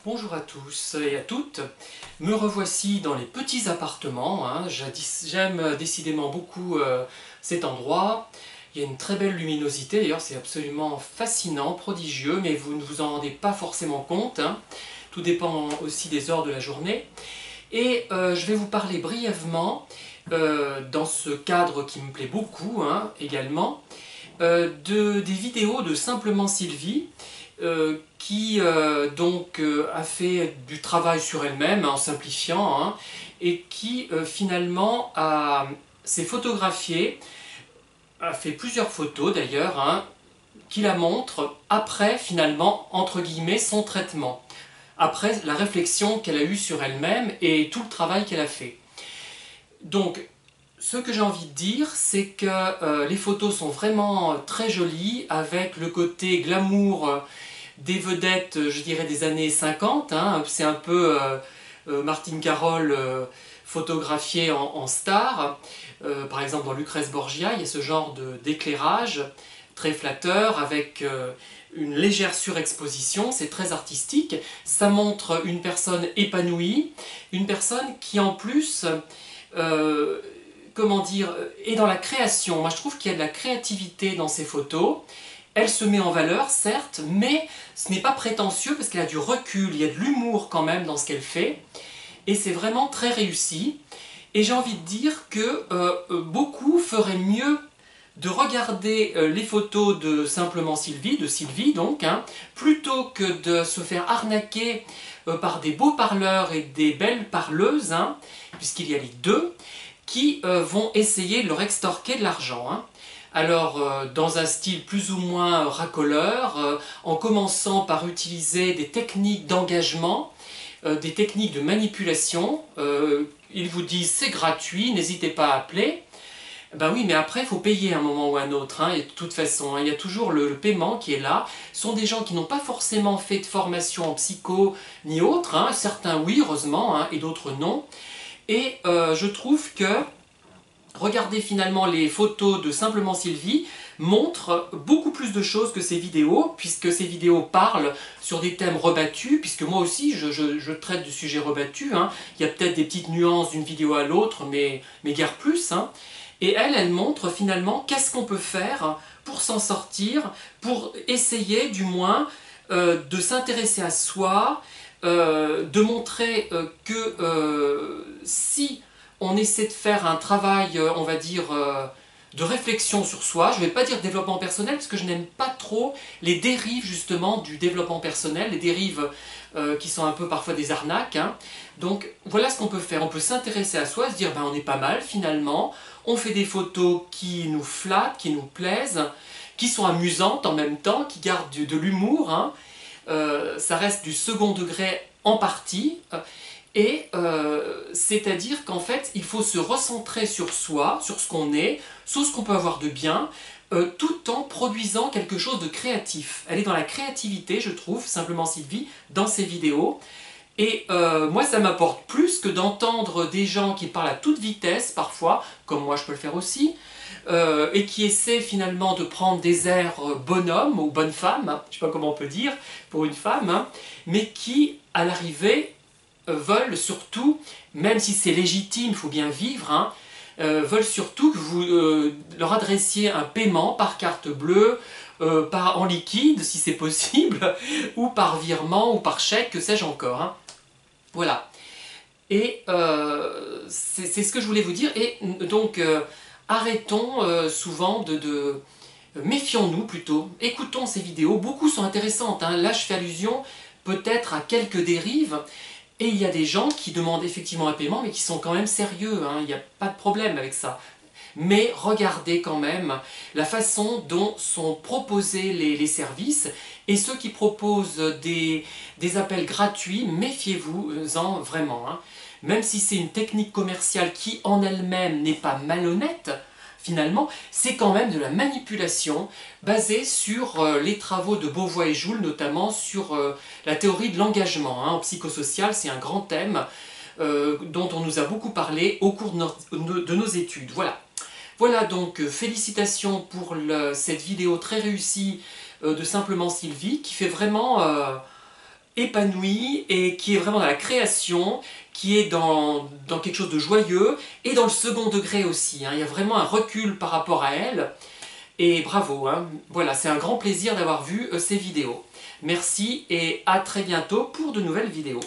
Bonjour à tous et à toutes, me revoici dans les petits appartements, hein. J'aime décidément beaucoup cet endroit. Il y a une très belle luminosité, d'ailleurs c'est absolument fascinant, prodigieux, mais vous ne vous en rendez pas forcément compte, hein. Tout dépend aussi des heures de la journée. Et je vais vous parler brièvement, dans ce cadre qui me plaît beaucoup, hein, également, des vidéos de Simplement Sylvie, qui a fait du travail sur elle-même en simplifiant, hein, et qui finalement s'est photographiée, a fait plusieurs photos d'ailleurs, hein, qui la montrent après finalement entre guillemets son traitement, après la réflexion qu'elle a eue sur elle-même et tout le travail qu'elle a fait. Donc ce que j'ai envie de dire, c'est que les photos sont vraiment très jolies, avec le côté glamour des vedettes, je dirais, des années 50. Hein. C'est un peu Martine Carole photographiée en star. Par exemple, dans Lucrèce Borgia, il y a ce genre d'éclairage très flatteur, avec une légère surexposition. C'est très artistique. Ça montre une personne épanouie, une personne qui en plus... comment dire, est dans la création. Moi je trouve qu'il y a de la créativité dans ces photos. Elle se met en valeur, certes, mais ce n'est pas prétentieux parce qu'elle a du recul, il y a de l'humour quand même dans ce qu'elle fait. Et c'est vraiment très réussi. Et j'ai envie de dire que beaucoup feraient mieux de regarder les photos de Simplement Sylvie, de Sylvie donc, hein, plutôt que de se faire arnaquer par des beaux parleurs et des belles parleuses, hein, puisqu'il y a les deux, qui vont essayer de leur extorquer de l'argent, hein. Alors, dans un style plus ou moins racoleur, en commençant par utiliser des techniques d'engagement, des techniques de manipulation. Ils vous disent c'est gratuit, n'hésitez pas à appeler. Ben oui, mais après, il faut payer à un moment ou à un autre, hein, et de toute façon, hein, il y a toujours le paiement qui est là. Ce sont des gens qui n'ont pas forcément fait de formation en psycho ni autre, hein. Certains oui, heureusement, hein, et d'autres non. Et je trouve que regarder finalement les photos de Simplement Sylvie montre beaucoup plus de choses que ces vidéos, puisque ces vidéos parlent sur des thèmes rebattus, puisque moi aussi je traite de sujets rebattus, hein. Il y a peut-être des petites nuances d'une vidéo à l'autre, mais guère plus, hein. Et elle montre finalement qu'est-ce qu'on peut faire pour s'en sortir, pour essayer du moins de s'intéresser à soi, de montrer que si on essaie de faire un travail, on va dire, de réflexion sur soi, je ne vais pas dire développement personnel, parce que je n'aime pas trop les dérives justement du développement personnel, les dérives qui sont un peu parfois des arnaques, hein. Donc voilà ce qu'on peut faire, on peut s'intéresser à soi, se dire ben, on est pas mal finalement, on fait des photos qui nous flattent, qui nous plaisent, qui sont amusantes en même temps, qui gardent de l'humour, hein. Ça reste du second degré en partie, et c'est-à-dire qu'en fait il faut se recentrer sur soi, sur ce qu'on est, sur ce qu'on peut avoir de bien, tout en produisant quelque chose de créatif. Elle est dans la créativité, je trouve, Simplement Sylvie, dans ses vidéos. Et moi ça m'apporte plus que d'entendre des gens qui parlent à toute vitesse parfois, comme moi je peux le faire aussi, et qui essaient finalement de prendre des airs bonhomme ou bonne femme, hein, je ne sais pas comment on peut dire pour une femme, hein, mais qui à l'arrivée veulent surtout, même si c'est légitime, il faut bien vivre, hein, veulent surtout que vous leur adressiez un paiement par carte bleue, en liquide si c'est possible, ou par virement ou par chèque, que sais-je encore, hein. Voilà. Et c'est ce que je voulais vous dire. Et donc, arrêtons souvent méfions-nous plutôt. Écoutons ces vidéos. Beaucoup sont intéressantes, hein. Là, je fais allusion peut-être à quelques dérives. Et il y a des gens qui demandent effectivement un paiement, mais qui sont quand même sérieux, hein. Il n'y a pas de problème avec ça. Mais regardez quand même la façon dont sont proposés les services, et ceux qui proposent des appels gratuits, méfiez-vous-en vraiment, hein. Même si c'est une technique commerciale qui en elle-même n'est pas malhonnête, finalement, c'est quand même de la manipulation basée sur les travaux de Beauvois et Joule, notamment sur la théorie de l'engagement, hein. En psychosocial, c'est un grand thème dont on nous a beaucoup parlé au cours de nos études. Voilà. Voilà donc, félicitations pour cette vidéo très réussie de Simplement Sylvie, qui fait vraiment épanouie et qui est vraiment dans la création, qui est dans quelque chose de joyeux et dans le second degré aussi, hein. Il y a vraiment un recul par rapport à elle et bravo, hein. Voilà, c'est un grand plaisir d'avoir vu ces vidéos. Merci et à très bientôt pour de nouvelles vidéos.